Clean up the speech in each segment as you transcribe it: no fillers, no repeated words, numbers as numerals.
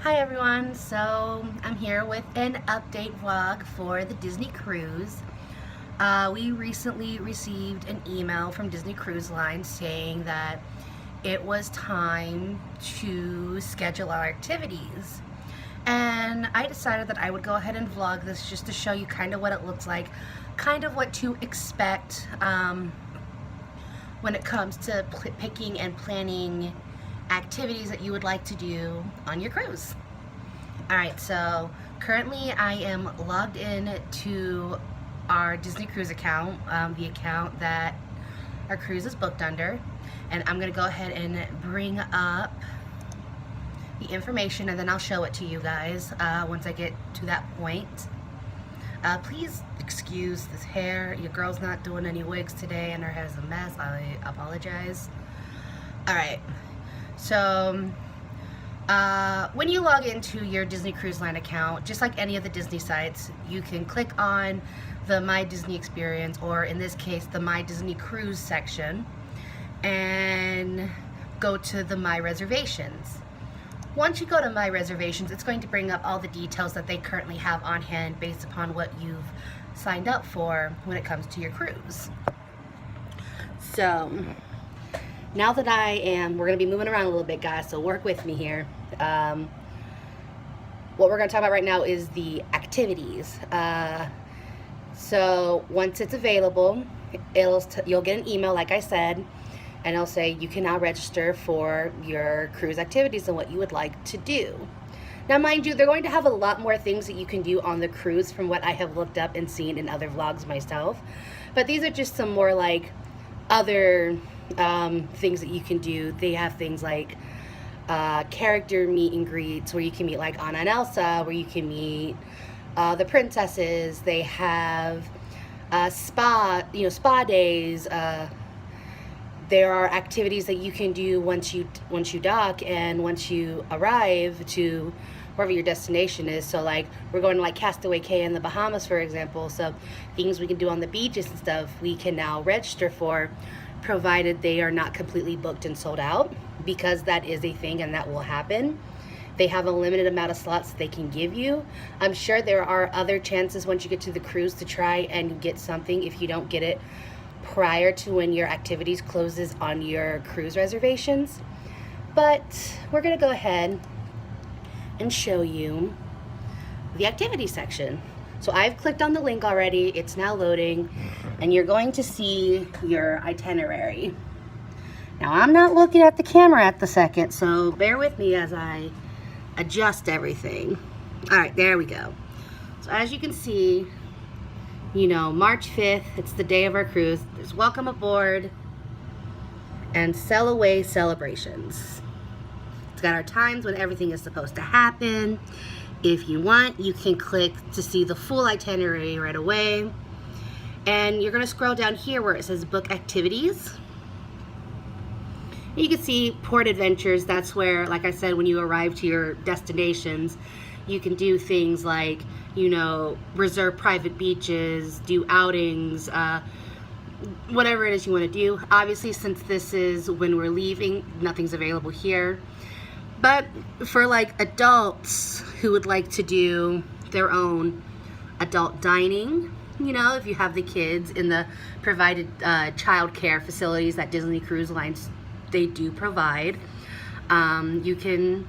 Hi everyone, so I'm here with an update vlog for the Disney cruise. We recently received an email from Disney Cruise Line saying that it was time to schedule our activities. And I decided that I would go ahead and vlog this just to show you kind of what it looks like, kind of what to expect when it comes to picking and planning activities that you would like to do on your cruise. Alright, so currently I am logged in to our Disney Cruise account, the account that our cruise is booked under, and I'm going to go ahead and bring up the information and then I'll show it to you guys once I get to that point. Please excuse this hair. Your girl's not doing any wigs today and her hair's a mess. I apologize. Alright, so when you log into your Disney Cruise Line account, just like any of the Disney sites, you can click on the My Disney Experience, or in this case, the My Disney Cruise section, and go to the My Reservations. Once you go to My Reservations, it's going to bring up all the details that they currently have on hand based upon what you've signed up for when it comes to your cruise. So, now that we're going to be moving around a little bit, guys, so work with me here. What we're going to talk about right now is the activities. So once it's available, you'll get an email, like I said, and it'll say you can now register for your cruise activities and what you would like to do. Now, mind you, they're going to have a lot more things that you can do on the cruise from what I have looked up and seen in other vlogs myself. But these are just some more like other things that you can do. They have things like character meet and greets where you can meet like Anna and Elsa, where you can meet the princesses. They have spa days. There are activities that you can do once you dock and once you arrive to wherever your destination is. So like we're going to like Castaway Cay in the Bahamas, for example. So things we can do on the beaches and stuff we can now register for, provided they are not completely booked and sold out, because that is a thing and that will happen. They have a limited amount of slots they can give you. I'm sure there are other chances once you get to the cruise to try and get something if you don't get it prior to when your activities closes on your cruise reservations. But we're gonna go ahead and show you the activity section. So I've clicked on the link already, it's now loading, and you're going to see your itinerary. Now I'm not looking at the camera at the second, so bear with me as I adjust everything. All right, there we go. So as you can see, March 5th, it's the day of our cruise. There's welcome aboard and sail away celebrations. It's got our times when everything is supposed to happen. If you want, you can click to see the full itinerary right away. And you're gonna scroll down here where it says book activities. You can see port adventures. That's where, like I said, when you arrive to your destinations, you can do things like, reserve private beaches, do outings, whatever it is you want to do. Obviously, since this is when we're leaving, nothing's available here. But for like adults who would like to do their own adult dining, if you have the kids in the provided child care facilities that Disney Cruise Lines, they do provide, you can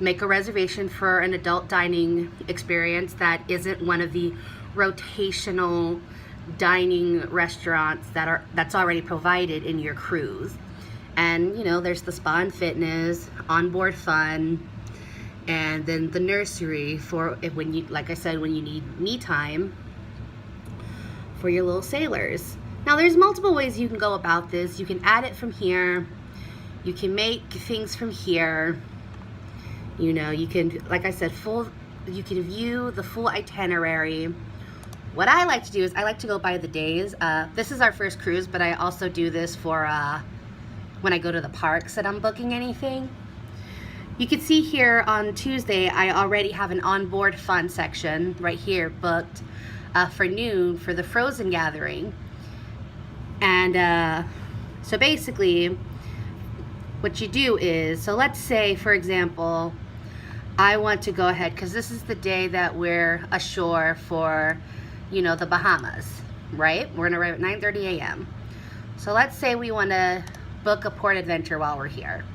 make a reservation for an adult dining experience that isn't one of the rotational dining restaurants that's already provided in your cruise. And there's the spa and fitness, onboard fun, and then the nursery for when you need me time for your little sailors. Now there's multiple ways you can go about this. You can add it from here. You can make things from here. You can, like I said, you can view the full itinerary. What I like to do is I like to go by the days. This is our first cruise, but I also do this for when I go to the parks and I'm booking anything. You can see here on Tuesday, I already have an onboard fun section right here booked for noon for the Frozen gathering. And so basically, what you do is, so let's say, for example, I want to go ahead, because this is the day that we're ashore for, you know, the Bahamas, right? We're gonna arrive at 9:30 a.m. So let's say we want to book a port adventure while we're here.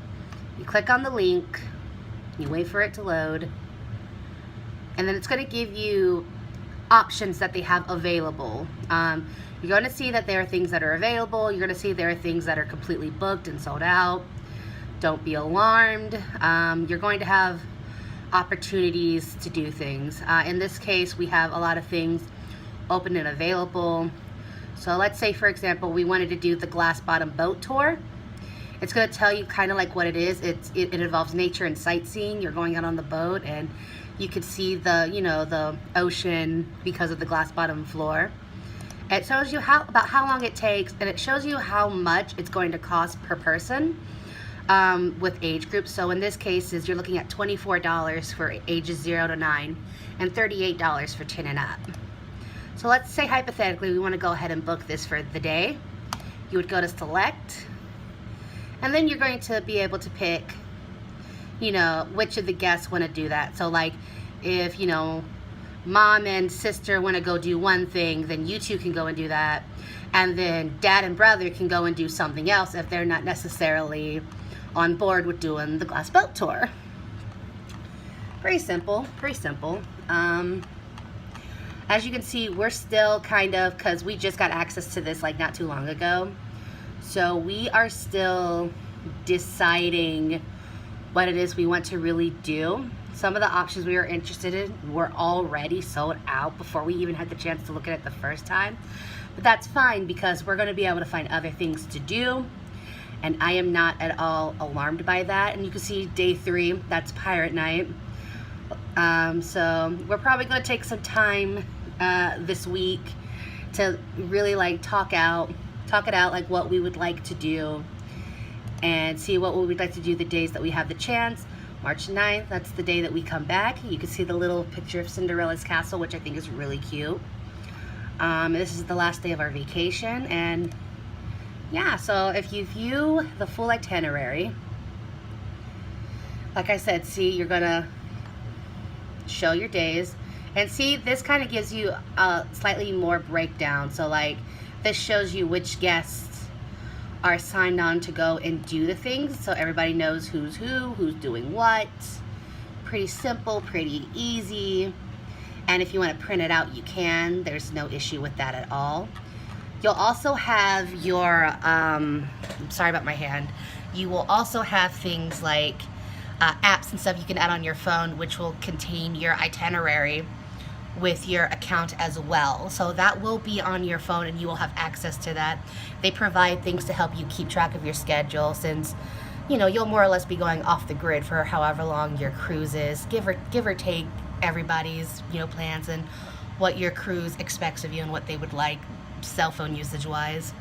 You click on the link, you wait for it to load, and then it's going to give you options that they have available. You're going to see that there are things that are available. You're going to see there are things that are completely booked and sold out. Don't be alarmed. You're going to have opportunities to do things. In this case, we have a lot of things open and available. So let's say, for example, we wanted to do the glass bottom boat tour. It's going to tell you kind of like what it is. It involves nature and sightseeing. You're going out on the boat and you can see the, you know, the ocean because of the glass bottom floor. It shows you about how long it takes, and it shows you how much it's going to cost per person with age groups. So in this case, you're looking at $24 for ages 0 to 9 and $38 for 10 and up. So let's say hypothetically we want to go ahead and book this for the day. You would go to select, and then you're going to be able to pick, you know, which of the guests want to do that. So like if, you know, mom and sister want to go do one thing, then you two can go and do that. And then dad and brother can go and do something else if they're not necessarily on board with doing the glass boat tour. Pretty simple, pretty simple. As you can see, we're still kind of, because we just got access to this like not too long ago. So we are still deciding what it is we want to really do. Some of the options we were interested in were already sold out before we even had the chance to look at it the first time. But that's fine, because we're going to be able to find other things to do. And I am not at all alarmed by that. And you can see day 3, that's pirate night. So we're probably going to take some time this week to really like talk it out like what we would like to do, and see what we would like to do the days that we have the chance. March 9th, that's the day that we come back. You can see the little picture of Cinderella's castle, which I think is really cute. This is the last day of our vacation, and yeah, so if you view the full itinerary, like I said, see, you're gonna show your days, and see, this kind of gives you a slightly more breakdown. So like this shows you which guests are signed on to go and do the things, so everybody knows who's who's doing what. Pretty simple, pretty easy. And if you want to print it out, you can. There's no issue with that at all. You'll also have your I'm sorry about my hand. You will also have things like apps and stuff you can add on your phone, which will contain your itinerary with your account as well. So that will be on your phone and you will have access to that. They provide things to help you keep track of your schedule, since, you know, you'll more or less be going off the grid for however long your cruise is, give or take everybody's, you know, plans and what your cruise expects of you and what they would like cell phone usage wise.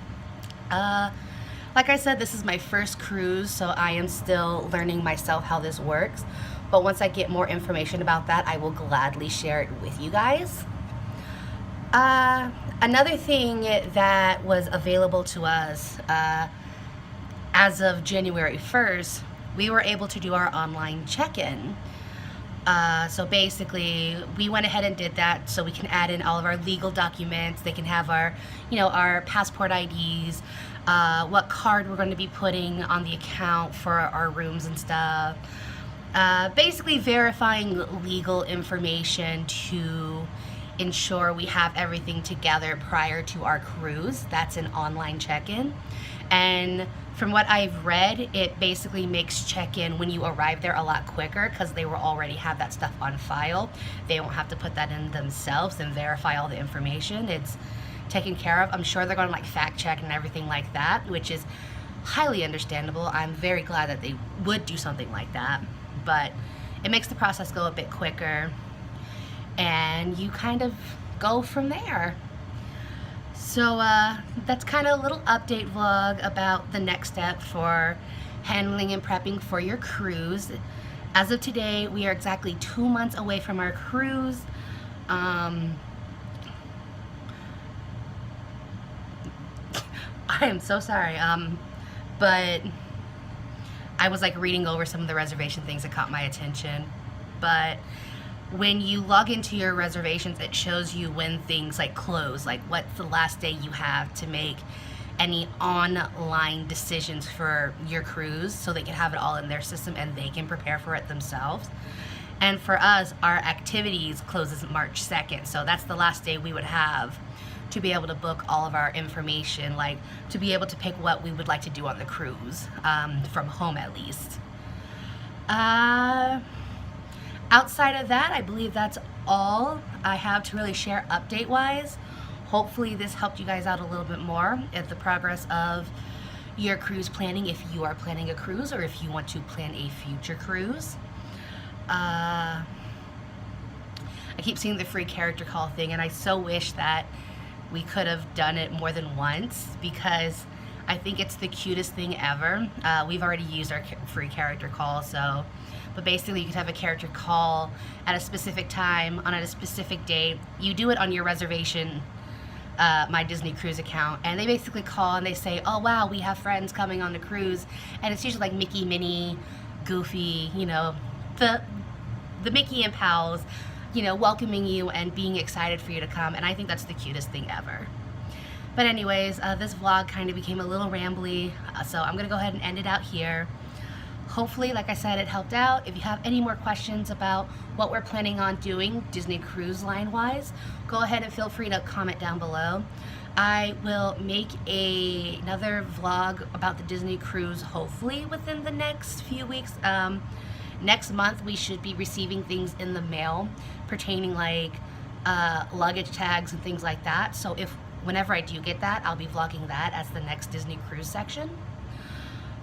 Like I said, this is my first cruise, so I am still learning myself how this works. But once I get more information about that, I will gladly share it with you guys. Another thing that was available to us as of January 1st, we were able to do our online check-in. So basically, we went ahead and did that so we can add in all of our legal documents. They can have our, you know, our passport IDs, what card we're going to be putting on the account for our rooms and stuff. Basically verifying legal information to ensure we have everything together prior to our cruise. That's an online check-in. And from what I've read, it basically makes check-in when you arrive there a lot quicker, because they will already have that stuff on file. They won't have to put that in themselves and verify all the information. It's taken care of. I'm sure they're going to like fact check and everything like that, which is highly understandable. I'm very glad that they would do something like that, but it makes the process go a bit quicker, and you kind of go from there. So that's kind of a little update vlog about the next step for handling and prepping for your cruise. As of today, we are exactly 2 months away from our cruise. I am so sorry, but I was like reading over some of the reservation things that caught my attention. but when you log into your reservations, it shows you when things like close, like what's the last day you have to make any online decisions for your cruise, so they can have it all in their system and they can prepare for it themselves. And for us, our activities closes March 2nd, so that's the last day we would have to be able to book all of our information, like to be able to pick what we would like to do on the cruise, from home at least. Outside of that, I believe that's all I have to really share update-wise. Hopefully this helped you guys out a little bit more at the progress of your cruise planning, if you are planning a cruise or if you want to plan a future cruise. I keep seeing the free character call thing, and I so wish that we could have done it more than once, because I think it's the cutest thing ever. We've already used our free character call, so, but basically you could have a character call at a specific time on a specific date. You do it on your reservation, My Disney Cruise account, and they basically call and they say, oh wow, we have friends coming on the cruise, and it's usually like Mickey, Minnie, Goofy, you know, the Mickey and pals, you know, welcoming you and being excited for you to come, and I think that's the cutest thing ever. But anyways, this vlog kind of became a little rambly, so I'm gonna go ahead and end it out here. Hopefully, like I said, it helped out. If you have any more questions about what we're planning on doing Disney Cruise Line wise, go ahead and feel free to comment down below. I will make another vlog about the Disney cruise hopefully within the next few weeks. Next month we should be receiving things in the mail pertaining like luggage tags and things like that. So whenever I do get that, I'll be vlogging that as the next Disney cruise section.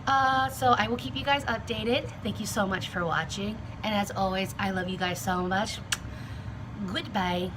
So I will keep you guys updated. Thank you so much for watching, and as always, I love you guys so much. Goodbye.